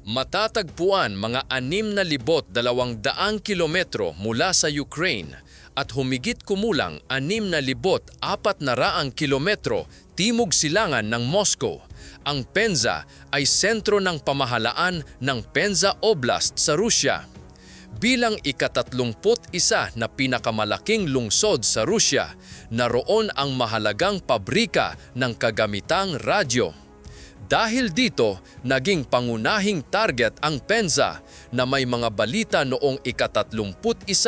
Matatagpuan mga 6,200 kilometro mula sa Ukraine at humigit kumulang 6,400 kilometro timog silangan ng Moscow. Ang Penza ay sentro ng pamahalaan ng Penza Oblast sa Rusya. Bilang ika-31 na pinakamalaking lungsod sa Rusya, naroon ang mahalagang pabrika ng kagamitang radyo. Dahil dito, naging pangunahing target ang Penza na may mga balita noong ika-31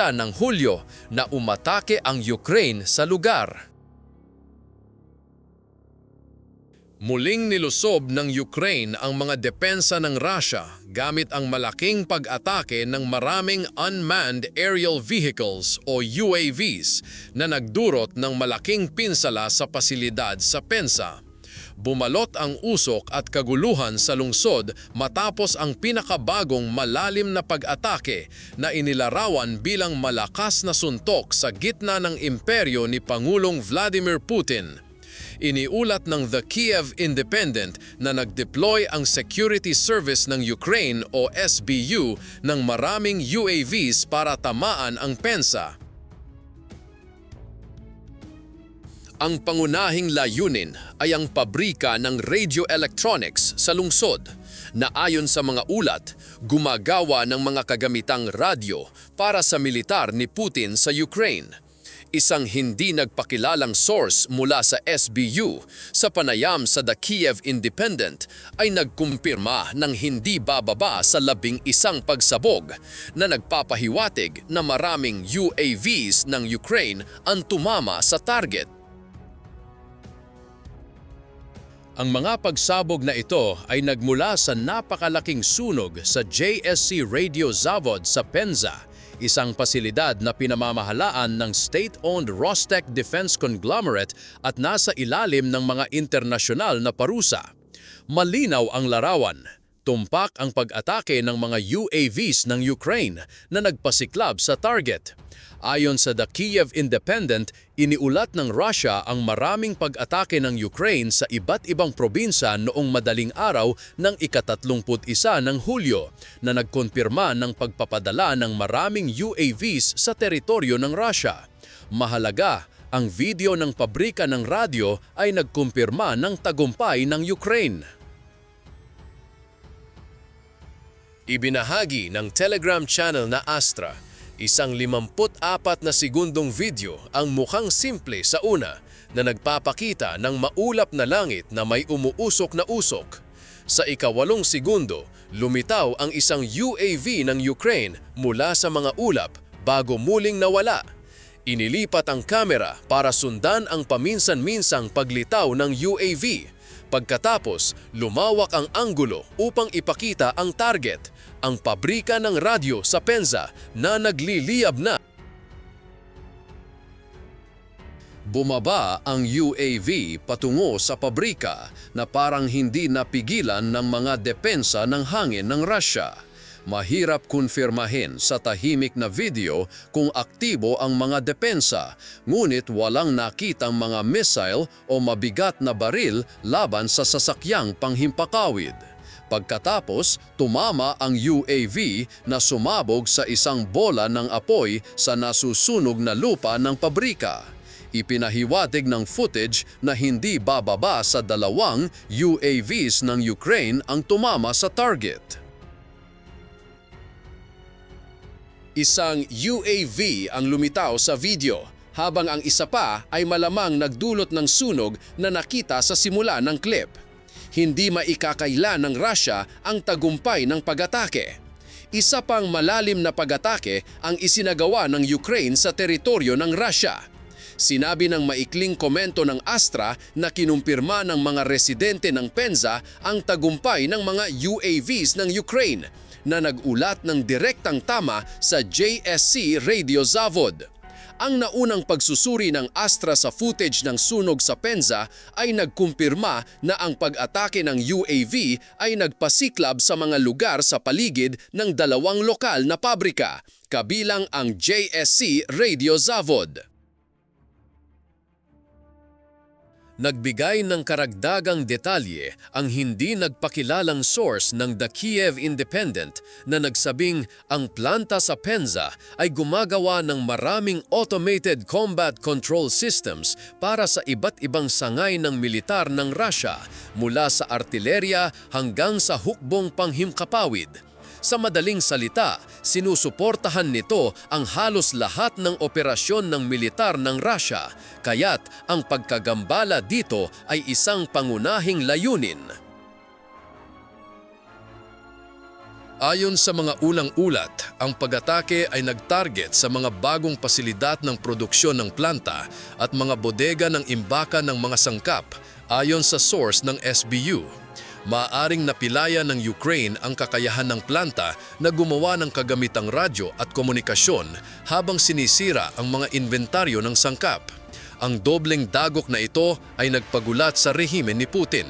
ng Hulyo na umatake ang Ukraine sa lugar. Muling nilusob ng Ukraine ang mga depensa ng Russia gamit ang malaking pag-atake ng maraming unmanned aerial vehicles o UAVs na nagdurot ng malaking pinsala sa pasilidad sa Penza. Bumalot ang usok at kaguluhan sa lungsod matapos ang pinakabagong malalim na pag-atake na inilarawan bilang malakas na suntok sa gitna ng imperyo ni Pangulong Vladimir Putin. Iniulat ng The Kiev Independent na nag-deploy ang Security Service ng Ukraine o SBU ng maraming UAVs para tamaan ang Penza. Ang pangunahing layunin ay ang pabrika ng radio electronics sa lungsod na ayon sa mga ulat, gumagawa ng mga kagamitang radyo para sa militar ni Putin sa Ukraine. Isang hindi nagpakilalang source mula sa SBU sa panayam sa The Kiev Independent ay nagkumpirma ng hindi bababa sa 11 pagsabog na nagpapahiwatig na maraming UAVs ng Ukraine ang tumama sa target. Ang mga pagsabog na ito ay nagmula sa napakalaking sunog sa JSC Radio Zavod sa Penza, isang pasilidad na pinamamahalaan ng state-owned Rostec Defense Conglomerate at nasa ilalim ng mga internasyonal na parusa. Malinaw ang larawan. Tumpak ang pag-atake ng mga UAVs ng Ukraine na nagpasiklab sa target. Ayon sa The Kiev Independent, iniulat ng Russia ang maraming pag-atake ng Ukraine sa iba't ibang probinsya noong madaling araw ng ika-31 ng Hulyo na nagkonfirma ng pagpapadala ng maraming UAVs sa teritoryo ng Russia. Mahalaga, ang video ng pabrika ng radyo ay nagkumpirma ng tagumpay ng Ukraine. Ibinahagi ng Telegram channel na Astra, isang 54 na segundong video ang mukhang simple sa una na nagpapakita ng maulap na langit na may umuusok na usok. Sa ika-8 segundo, lumitaw ang isang UAV ng Ukraine mula sa mga ulap bago muling nawala. Inilipat ang kamera para sundan ang paminsan-minsang paglitaw ng UAV. Pagkatapos, lumawak ang anggulo upang ipakita ang target, ang pabrika ng radyo sa Penza na nagliliyab na. Bumaba ang UAV patungo sa pabrika na parang hindi napigilan ng mga depensa ng hangin ng Russia. Mahirap kunfirmahin sa tahimik na video kung aktibo ang mga depensa, ngunit walang nakitang mga missile o mabigat na baril laban sa sasakyang panghimpakawid. Pagkatapos, tumama ang UAV na sumabog sa isang bola ng apoy sa nasusunog na lupa ng pabrika. Ipinahiwatig ng footage na hindi bababa sa 2 UAVs ng Ukraine ang tumama sa target. Isang UAV ang lumitaw sa video, habang ang isa pa ay malamang nagdulot ng sunog na nakita sa simula ng clip. Hindi maikakaila ng Russia ang tagumpay ng pag-atake. Isa pang malalim na pag-atake ang isinagawa ng Ukraine sa teritoryo ng Russia. Sinabi ng maikling komento ng Astra na kinumpirma ng mga residente ng Penza ang tagumpay ng mga UAVs ng Ukraine na nag-ulat ng direktang tama sa JSC Radio Zavod. Ang naunang pagsusuri ng Astra sa footage ng sunog sa Penza ay nagkumpirma na ang pag-atake ng UAV ay nagpasiklab sa mga lugar sa paligid ng 2 lokal na pabrika, kabilang ang JSC Radio Zavod. Nagbigay ng karagdagang detalye ang hindi nagpakilalang source ng The Kiev Independent na nagsabing ang planta sa Penza ay gumagawa ng maraming automated combat control systems para sa iba't ibang sangay ng militar ng Russia, mula sa artilerya hanggang sa hukbong panghimkapawid. Sa madaling salita, sinusuportahan nito ang halos lahat ng operasyon ng militar ng Russia, kaya't ang pagkagambala dito ay isang pangunahing layunin. Ayon sa mga unang ulat, ang pag-atake ay nag-target sa mga bagong pasilidad ng produksyon ng planta at mga bodega ng imbaka ng mga sangkap, ayon sa source ng SBU. Maaaring napilaya ng Ukraine ang kakayahan ng planta na gumawa ng kagamitang radyo at komunikasyon habang sinisira ang mga inventaryo ng sangkap. Ang dobleng dagok na ito ay nagpagulat sa rehimen ni Putin.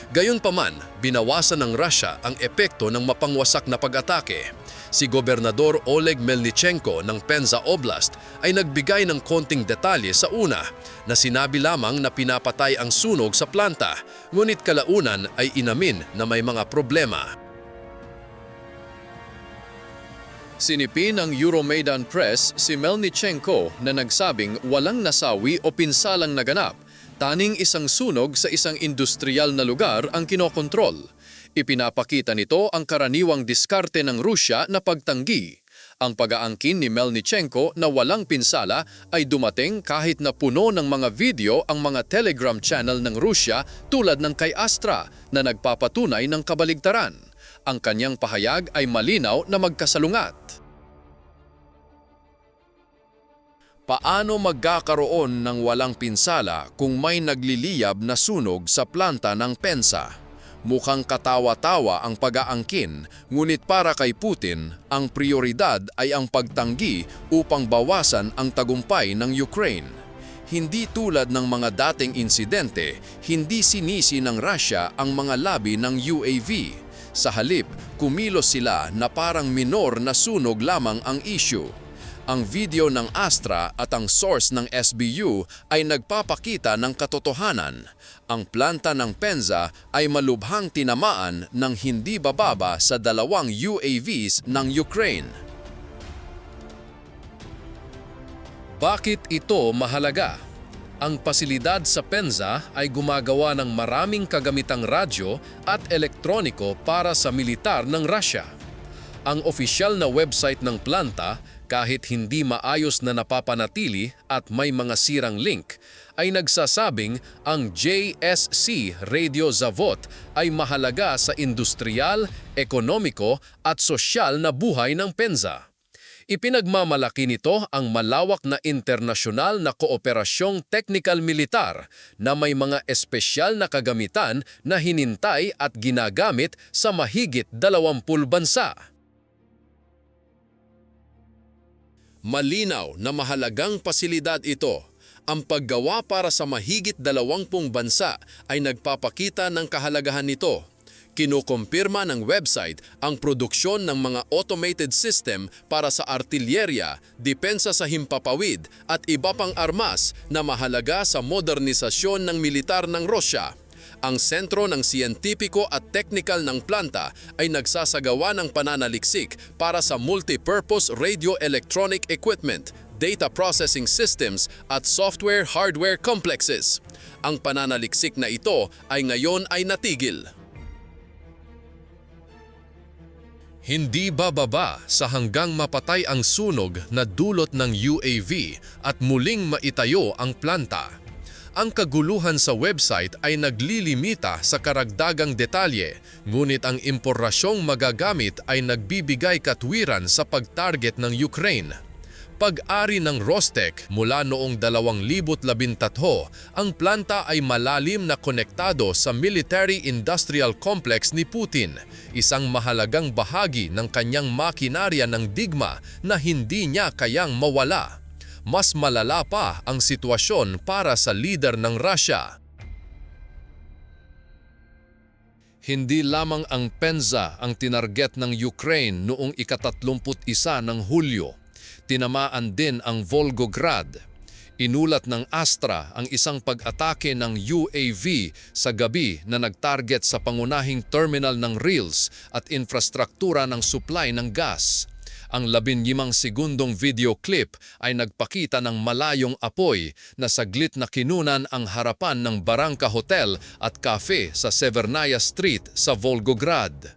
Gayunpaman, binawasan ng Russia ang epekto ng mapangwasak na pag-atake. Si Gobernador Oleg Melnichenko ng Penza Oblast ay nagbigay ng konting detalye sa una na sinabi lamang na pinapatay ang sunog sa planta, ngunit kalaunan ay inamin na may mga problema. Sinipin ng Euromaidan Press si Melnichenko na nagsabing walang nasawi o pinsalang naganap, taning isang sunog sa isang industrial na lugar ang kinokontrol. Ipinapakita nito ang karaniwang diskarte ng Rusya na pagtanggi. Ang pag-aangkin ni Melnichenko na walang pinsala ay dumating kahit na puno ng mga video ang mga Telegram channel ng Rusya tulad ng kay Astra na nagpapatunay ng kabaligtaran. Ang kanyang pahayag ay malinaw na magkasalungat. Paano magkakaroon ng walang pinsala kung may nagliliyab na sunog sa planta ng Penza? Mukhang katawa-tawa ang pag-aangkin, ngunit para kay Putin, ang prioridad ay ang pagtanggi upang bawasan ang tagumpay ng Ukraine. Hindi tulad ng mga dating insidente, hindi sinisi ng Russia ang mga labi ng UAV. Sa halip, kumilos sila na parang minor na sunog lamang ang issue. Ang video ng Astra at ang source ng SBU ay nagpapakita ng katotohanan. Ang planta ng Penza ay malubhang tinamaan ng hindi bababa sa 2 UAVs ng Ukraine. Bakit ito mahalaga? Ang pasilidad sa Penza ay gumagawa ng maraming kagamitang radyo at elektroniko para sa militar ng Russia. Ang opisyal na website ng planta, kahit hindi maayos na napapanatili at may mga sirang link, ay nagsasabing ang JSC Radio Zavod ay mahalaga sa industrial, ekonomiko at sosyal na buhay ng Penza. Ipinagmamalaki nito ang malawak na internasyonal na kooperasyong teknikal-militar na may mga espesyal na kagamitan na hinintay at ginagamit sa mahigit 20 bansa. Malinaw na mahalagang pasilidad ito. Ang paggawa para sa mahigit 20 bansa ay nagpapakita ng kahalagahan nito. Kinukumpirma ng website ang produksyon ng mga automated system para sa artilyerya, depensa sa himpapawid at iba pang armas na mahalaga sa modernisasyon ng militar ng Rusya. Ang sentro ng siyentipiko at technical ng planta ay nagsasagawa ng pananaliksik para sa multipurpose radio-electronic equipment, data processing systems at software-hardware complexes. Ang pananaliksik na ito ay ngayon ay natigil. Hindi bababa sa hanggang mapatay ang sunog na dulot ng UAV at muling maitayo ang planta. Ang kaguluhan sa website ay naglilimita sa karagdagang detalye, ngunit ang impormasyong magagamit ay nagbibigay katwiran sa pag-target ng Ukraine. Pag-ari ng Rostec mula noong 2013, ang planta ay malalim na konektado sa military-industrial complex ni Putin, isang mahalagang bahagi ng kanyang makinarya ng digma na hindi niya kayang mawala. Mas malala pa ang sitwasyon para sa lider ng Russia. Hindi lamang ang Penza ang tinarget ng Ukraine noong ika-31 ng Hulyo. Tinamaan din ang Volgograd. Inulat ng Astra ang isang pag-atake ng UAV sa gabi na nag-target sa pangunahing terminal ng rails at infrastruktura ng supply ng gas. Ang 15 segundong video clip ay nagpakita ng malayong apoy na saglit na kinunan ang harapan ng Barranca Hotel at Cafe sa Severnaya Street sa Volgograd.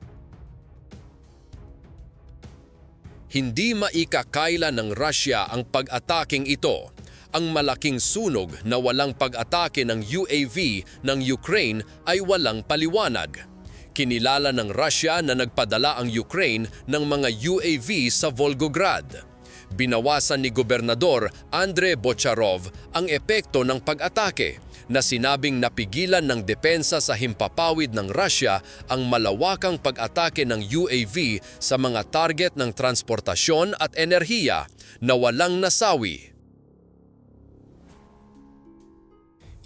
Hindi maikakaila ng Russia ang pag-ataking ito. Ang malaking sunog na walang pag-atake ng UAV ng Ukraine ay walang paliwanag. Kinilala ng Russia na nagpadala ang Ukraine ng mga UAV sa Volgograd. Binawasan ni Gobernador Andrei Bocharov ang epekto ng pag-atake na sinabing napigilan ng depensa sa himpapawid ng Russia ang malawakang pag-atake ng UAV sa mga target ng transportasyon at enerhiya na walang nasawi.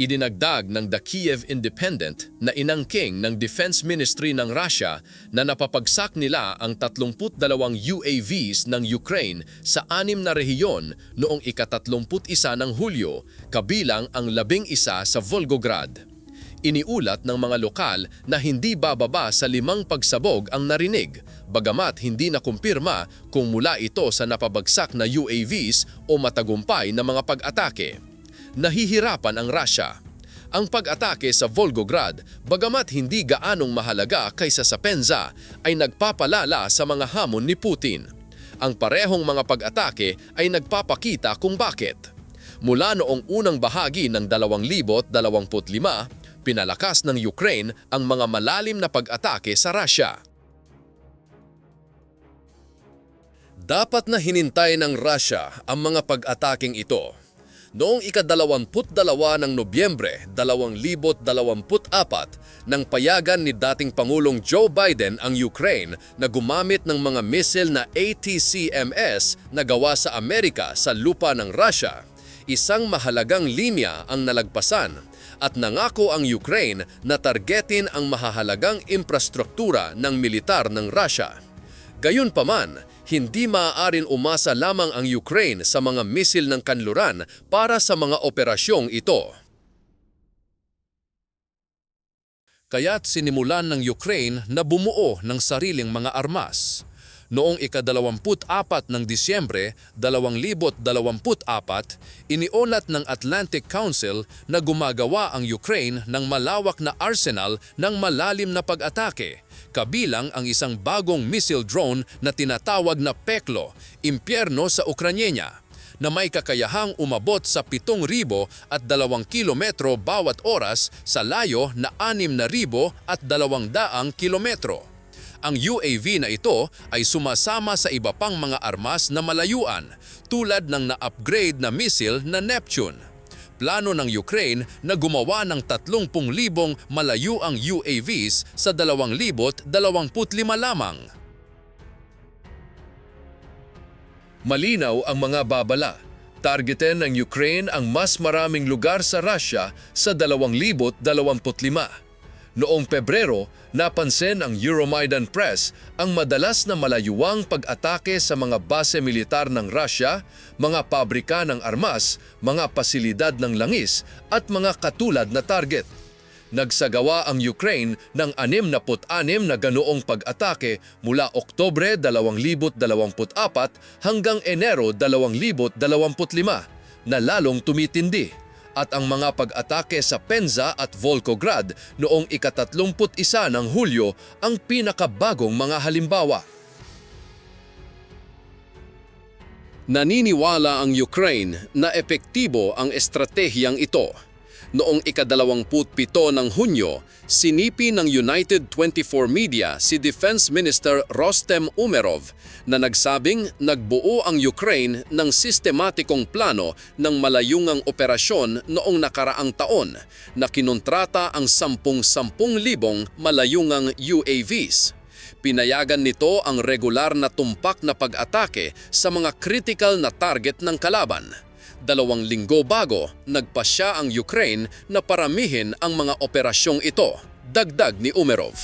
Idinagdag ng The Kiev Independent na inangking ng Defense Ministry ng Russia na napapagsak nila ang 32 UAVs ng Ukraine sa 6 na rehiyon noong ika-31 ng Hulyo, kabilang ang 11 sa Volgograd. Iniulat ng mga lokal na hindi bababa sa 5 pagsabog ang narinig, bagamat hindi nakumpirma kung mula ito sa napabagsak na UAVs o matagumpay na mga pag-atake. Nahihirapan ang Russia. Ang pag-atake sa Volgograd, bagamat hindi gaanong mahalaga kaysa sa Penza, ay nagpapalala sa mga hamon ni Putin. Ang parehong mga pag-atake ay nagpapakita kung bakit. Mula noong unang bahagi ng 2025, pinalakas ng Ukraine ang mga malalim na pag-atake sa Russia. Dapat na hinintay ng Russia ang mga pag-ataking ito. Noong ika-22 ng Nobyembre 2024, nang payagan ni dating Pangulong Joe Biden ang Ukraine na gumamit ng mga missile na ATACMS na gawa sa Amerika sa lupa ng Russia, isang mahalagang linya ang nalagpasan at nangako ang Ukraine na targetin ang mahahalagang infrastruktura ng militar ng Russia. Gayunpaman, hindi maaaring umasa lamang ang Ukraine sa mga misil ng kanluran para sa mga operasyong ito. Kaya't sinimulan ng Ukraine na bumuo ng sariling mga armas. Noong ika-24 ng Disyembre 2024, iniulat ng Atlantic Council na gumagawa ang Ukraine ng malawak na arsenal ng malalim na pag-atake, kabilang ang isang bagong missile drone na tinatawag na Peklo, impyerno sa Ukranyenya, na may kakayahang umabot sa 7,000 at 2 kilometro bawat oras sa layo na 6,200 kilometro. Ang UAV na ito ay sumasama sa iba pang mga armas na malayuan tulad ng na-upgrade na missile na Neptune. Plano ng Ukraine na gumawa ng 30,000 malayuang UAVs sa 2025 lamang. Malinaw ang mga babala. Targetin ng Ukraine ang mas maraming lugar sa Russia sa 2025. Noong Pebrero, napansin ang Euromaidan Press ang madalas na malayuang pag-atake sa mga base militar ng Russia, mga pabrika ng armas, mga pasilidad ng langis at mga katulad na target. Nagsagawa ang Ukraine ng 66 na ganoong pag-atake mula Oktubre 2024 hanggang Enero 2025 na lalong tumitindi. At ang mga pag-atake sa Penza at Volgograd noong ika-31 ng Hulyo ang pinakabagong mga halimbawa. Naniniwala ang Ukraine na epektibo ang estratehiyang ito. Noong ika-27 ng Hunyo, sinipi ng United 24 Media si Defense Minister Rostem Umerov na nagsabing nagbuo ang Ukraine ng sistematikong plano ng malayungang operasyon noong nakaraang taon na kinontrata ang 10,000 malayungang UAVs. Pinayagan nito ang regular na tumpak na pag-atake sa mga critical na target ng kalaban. 2 linggo bago, nagpasya ang Ukraine na paramihin ang mga operasyong ito, dagdag ni Umerov.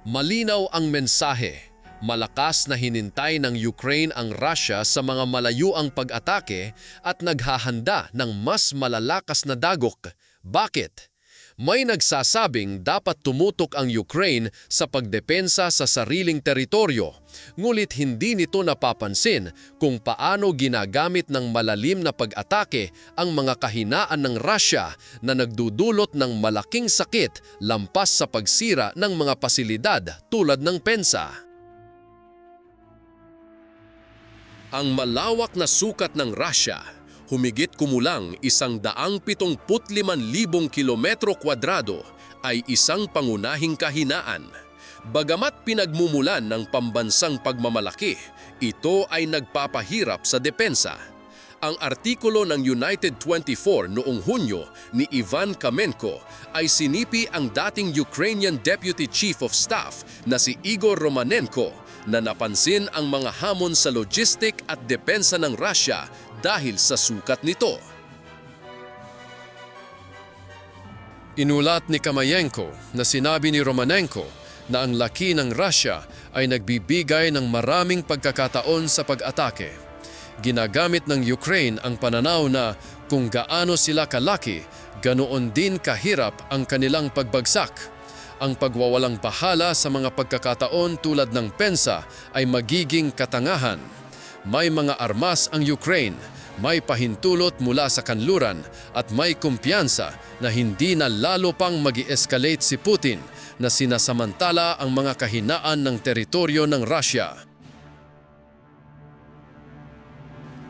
Malinaw ang mensahe. Malakas na hinintay ng Ukraine ang Russia sa mga malayuang pag-atake at naghahanda ng mas malalakas na dagok. Bakit? May nagsasabing dapat tumutok ang Ukraine sa pagdepensa sa sariling teritoryo, ngulit hindi nito napapansin kung paano ginagamit ng malalim na pag-atake ang mga kahinaan ng Russia na nagdudulot ng malaking sakit lampas sa pagsira ng mga pasilidad tulad ng pensa. Ang malawak na sukat ng Russia, humigit kumulang 175,000 kilometro kwadrado, ay isang pangunahing kahinaan. Bagamat pinagmumulan ng pambansang pagmamalaki, ito ay nagpapahirap sa depensa. Ang artikulo ng United 24 noong Hunyo ni Ivan Kamenko ay sinipi ang dating Ukrainian Deputy Chief of Staff na si Igor Romanenko na napansin ang mga hamon sa logistic at depensa ng Russia dahil sa sukat nito. Inulat ni Kamayenko na sinabi ni Romanenko na ang laki ng Russia ay nagbibigay ng maraming pagkakataon sa pag-atake. Ginagamit ng Ukraine ang pananaw na kung gaano sila kalaki, ganoon din kahirap ang kanilang pagbagsak. Ang pagwawalang bahala sa mga pagkakataon tulad ng pensa ay magiging katangahan. May mga armas ang Ukraine, may pahintulot mula sa kanluran at may kumpiyansa na hindi na lalo pang mag-escalate si Putin na sinasamantala ang mga kahinaan ng teritoryo ng Russia.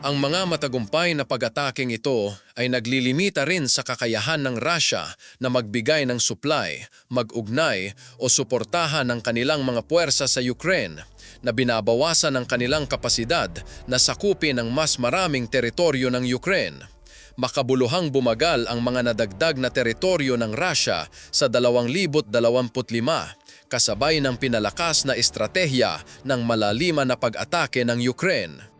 Ang mga matagumpay na pag-ataking ito ay naglilimita rin sa kakayahan ng Russia na magbigay ng supply, mag-ugnay o suportahan ng kanilang mga puwersa sa Ukraine na binabawasan ang kanilang kapasidad na sakupin ang mas maraming teritoryo ng Ukraine. Makabuluhang bumagal ang mga nadagdag na teritoryo ng Russia sa 2025 kasabay ng pinalakas na estratehiya ng malaliman na pag-atake ng Ukraine.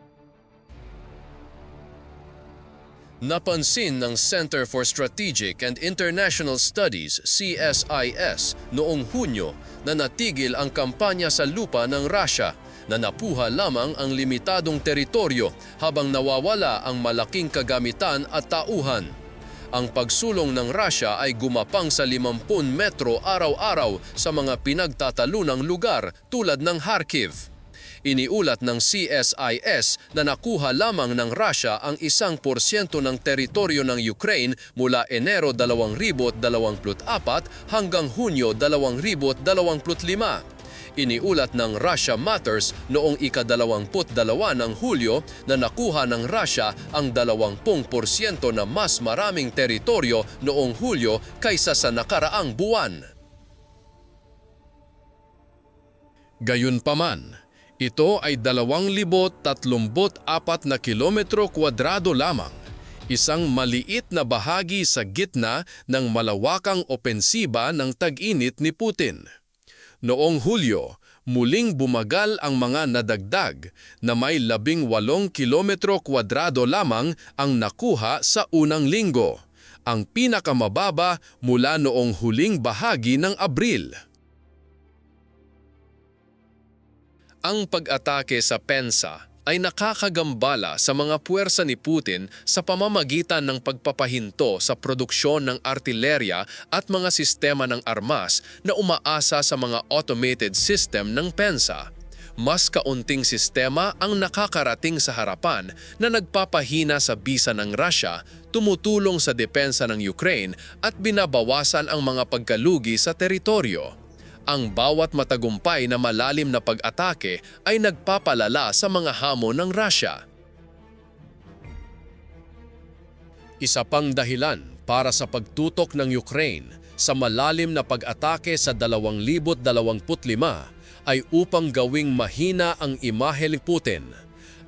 Napansin ng Center for Strategic and International Studies (CSIS) noong Hunyo na natigil ang kampanya sa lupa ng Russia na napuha lamang ang limitadong teritoryo habang nawawala ang malaking kagamitan at tauhan. Ang pagsulong ng Russia ay gumapang sa 50 metro araw-araw sa mga pinagtatalunang lugar tulad ng Kharkiv. Iniulat ng CSIS na nakuha lamang ng Russia ang 1% ng teritoryo ng Ukraine mula Enero 2024 hanggang Hunyo 2025. Iniulat ng Russia Matters noong ika-22 ng Hulyo na nakuha ng Russia ang 20% na mas maraming teritoryo noong Hulyo kaysa sa nakaraang buwan. Gayunpaman, ito ay 2,034 na kilometro kwadrado lamang, isang maliit na bahagi sa gitna ng malawakang opensiba ng tag-init ni Putin. Noong Hulyo, muling bumagal ang mga nadagdag na may 18 kilometro kwadrado lamang ang nakuha sa unang linggo, ang pinakamababa mula noong huling bahagi ng Abril. Ang pag-atake sa pensa ay nakakagambala sa mga puwersa ni Putin sa pamamagitan ng pagpapahinto sa produksyon ng artilerya at mga sistema ng armas na umaasa sa mga automated system ng pensa. Mas kaunting sistema ang nakakarating sa harapan na nagpapahina sa bisa ng Russia, tumutulong sa depensa ng Ukraine at binabawasan ang mga pagkalugi sa teritoryo. Ang bawat matagumpay na malalim na pag-atake ay nagpapalala sa mga hamon ng Russia. Isa pang dahilan para sa pagtutok ng Ukraine sa malalim na pag-atake sa 2025 ay upang gawing mahina ang imahe ni Putin.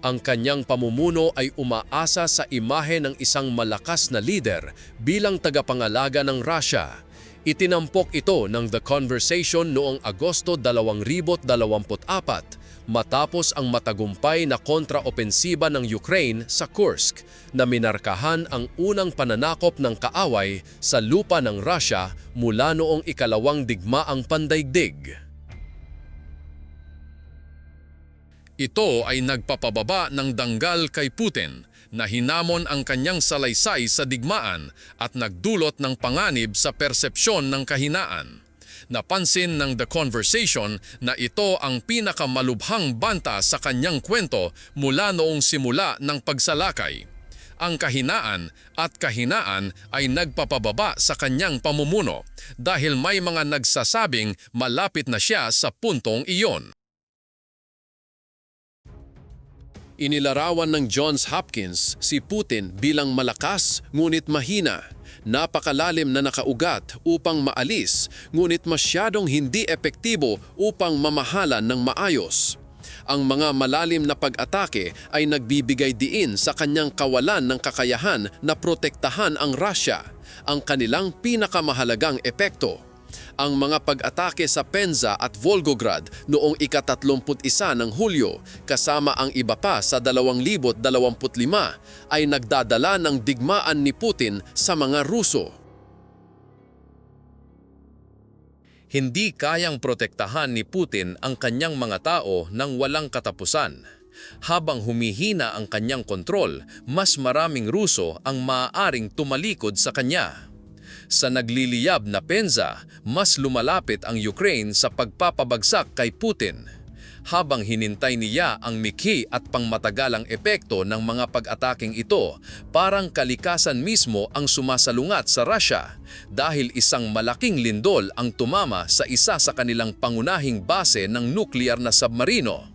Ang kanyang pamumuno ay umaasa sa imahe ng isang malakas na lider bilang tagapangalaga ng Russia. Itinampok ito ng The Conversation noong Agosto 2024 matapos ang matagumpay na kontraopensiba ng Ukraine sa Kursk na minarkahan ang unang pananakop ng kaaway sa lupa ng Russia mula noong ikalawang digmaang pandaigdig. Ito ay nagpapababa ng danggal kay Putin na hinamon ang kanyang salaysay sa digmaan at nagdulot ng panganib sa persepsyon ng kahinaan. Napansin ng The Conversation na ito ang pinakamalubhang banta sa kanyang kwento mula noong simula ng pagsalakay. Ang kahinaan ay nagpapababa sa kanyang pamumuno dahil may mga nagsasabing malapit na siya sa puntong iyon. Inilarawan ng Johns Hopkins si Putin bilang malakas ngunit mahina, napakalalim na nakaugat upang maalis ngunit masyadong hindi epektibo upang mamahalan ng maayos. Ang mga malalim na pag-atake ay nagbibigay diin sa kanyang kawalan ng kakayahan na protektahan ang Russia, ang kanilang pinakamahalagang epekto. Ang mga pag-atake sa Penza at Volgograd noong ika-31 ng Hulyo kasama ang iba pa sa 2025 ay nagdadala ng digmaan ni Putin sa mga Ruso. Hindi kayang protektahan ni Putin ang kanyang mga tao nang walang katapusan. Habang humihina ang kanyang kontrol, mas maraming Ruso ang maaaring tumalikod sa kanya. Sa nagliliyab na Penza, mas lumalapit ang Ukraine sa pagpapabagsak kay Putin. Habang hinintay niya ang mikhi at pangmatagalang epekto ng mga pag-ataking ito, parang kalikasan mismo ang sumasalungat sa Russia dahil isang malaking lindol ang tumama sa isa sa kanilang pangunahing base ng nuklear na submarino.